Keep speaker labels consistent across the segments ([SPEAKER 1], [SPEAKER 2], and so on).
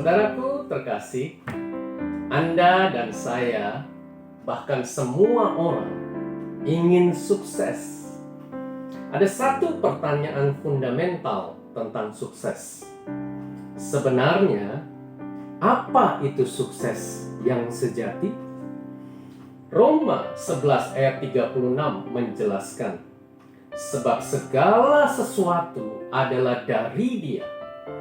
[SPEAKER 1] Saudaraku terkasih, Anda dan saya, bahkan semua orang ingin sukses. Ada satu pertanyaan fundamental tentang sukses. Sebenarnya, apa itu sukses yang sejati? Roma 11 ayat 36 menjelaskan, sebab segala sesuatu adalah dari Dia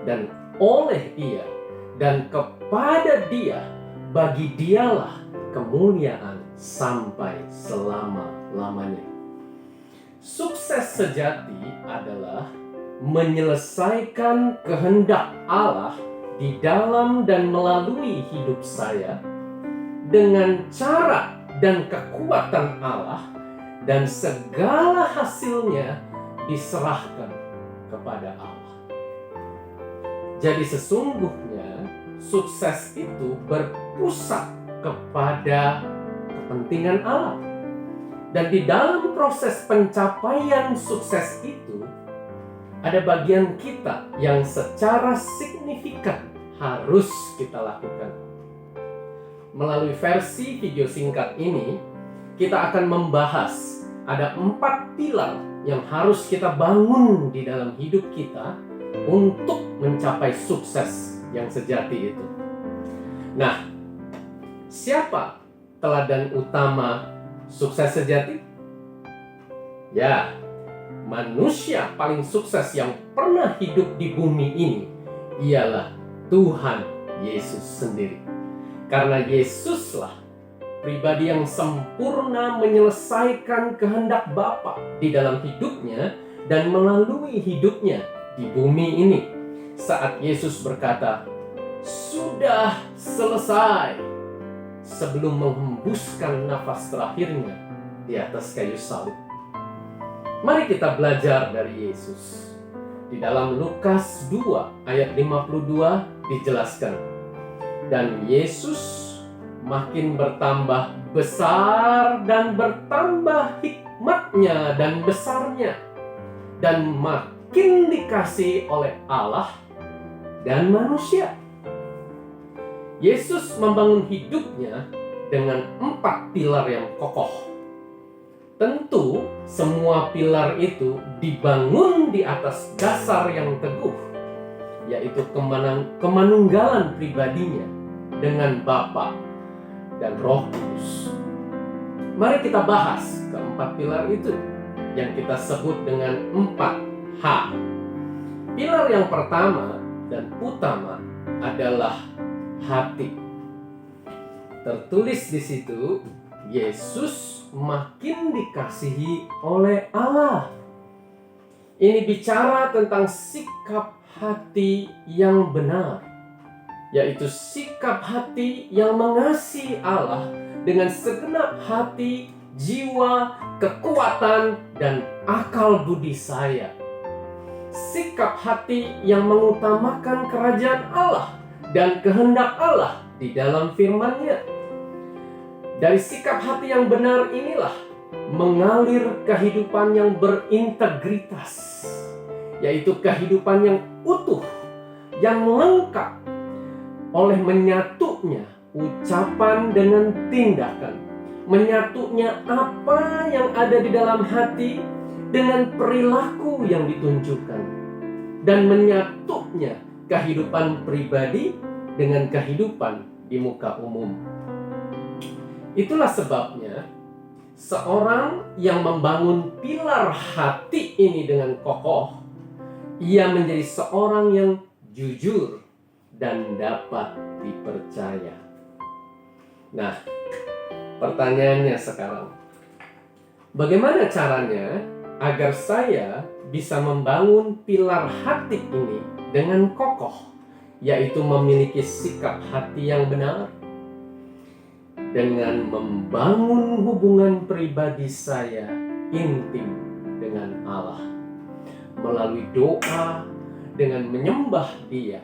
[SPEAKER 1] dan oleh Dia dan kepada Dia, bagi Dialah kemuliaan sampai selama-lamanya. Sukses sejati adalah menyelesaikan kehendak Allah di dalam dan melalui hidup saya dengan cara dan kekuatan Allah, dan segala hasilnya diserahkan kepada Allah. Jadi sesungguhnya sukses itu berpusat kepada kepentingan Allah. Dan di dalam proses pencapaian sukses itu, ada bagian kita yang secara signifikan harus kita lakukan. Melalui versi video singkat ini, kita akan membahas ada 4 pilar yang harus kita bangun di dalam hidup kita untuk mencapai sukses yang sejati itu. Nah, siapa teladan utama sukses sejati? Ya, manusia paling sukses yang pernah hidup di bumi ini ialah Tuhan Yesus sendiri. Karena Yesuslah pribadi yang sempurna menyelesaikan kehendak Bapa di dalam hidupnya dan melalui hidupnya di bumi ini. Saat Yesus berkata, "Sudah selesai," sebelum menghembuskan nafas terakhirnya di atas kayu salib. Mari kita belajar dari Yesus. Di dalam Lukas 2 ayat 52 dijelaskan, dan Yesus makin bertambah besar dan bertambah hikmatnya dan besarnya, dan makin dikasihi oleh Allah dan manusia. Yesus membangun hidupnya dengan 4 pilar yang kokoh. Tentu semua pilar itu dibangun di atas dasar yang teguh, yaitu kemanunggalan pribadinya dengan Bapa dan Roh Kudus. Mari kita bahas keempat pilar itu yang kita sebut dengan 4H. Pilar yang pertama dan utama adalah hati. Tertulis di situ, Yesus makin dikasihi oleh Allah. Ini bicara tentang sikap hati yang benar, yaitu sikap hati yang mengasihi Allah dengan segenap hati, jiwa, kekuatan, dan akal budi saya. Sikap hati yang mengutamakan kerajaan Allah dan kehendak Allah di dalam firman-Nya. Dari sikap hati yang benar inilah mengalir kehidupan yang berintegritas, yaitu kehidupan yang utuh, yang lengkap oleh menyatunya ucapan dengan tindakan, menyatunya apa yang ada di dalam hati dengan perilaku yang ditunjukkan, dan menyatunya kehidupan pribadi dengan kehidupan di muka umum. Itulah sebabnya seorang yang membangun pilar hati ini dengan kokoh, ia menjadi seorang yang jujur dan dapat dipercaya. Nah, pertanyaannya sekarang, bagaimana caranya agar saya bisa membangun pilar hati ini dengan kokoh, yaitu memiliki sikap hati yang benar? Dengan membangun hubungan pribadi saya intim dengan Allah, melalui doa, dengan menyembah Dia,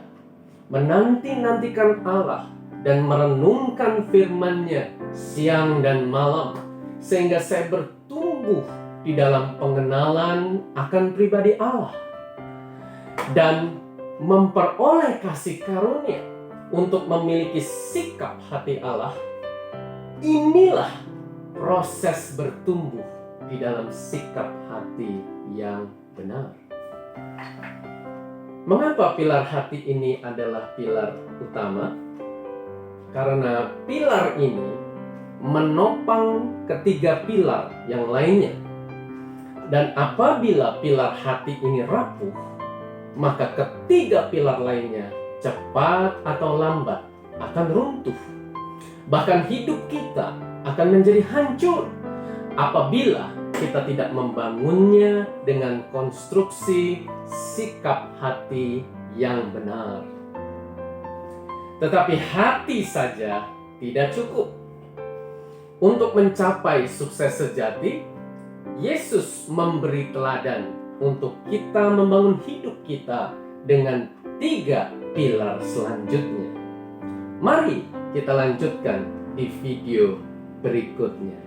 [SPEAKER 1] menanti-nantikan Allah, dan merenungkan firman-Nya siang dan malam, sehingga saya bertumbuh di dalam pengenalan akan pribadi Allah dan memperoleh kasih karunia untuk memiliki sikap hati Allah, inilah proses bertumbuh di dalam sikap hati yang benar. Mengapa pilar hati ini adalah pilar utama? Karena pilar ini menopang ketiga pilar yang lainnya. Dan apabila pilar hati ini rapuh, maka ketiga pilar lainnya cepat atau lambat akan runtuh. Bahkan hidup kita akan menjadi hancur apabila kita tidak membangunnya dengan konstruksi sikap hati yang benar. Tetapi hati saja tidak cukup. Untuk mencapai sukses sejati, Yesus memberi teladan untuk kita membangun hidup kita dengan 3 pilar selanjutnya. Mari kita lanjutkan di video berikutnya.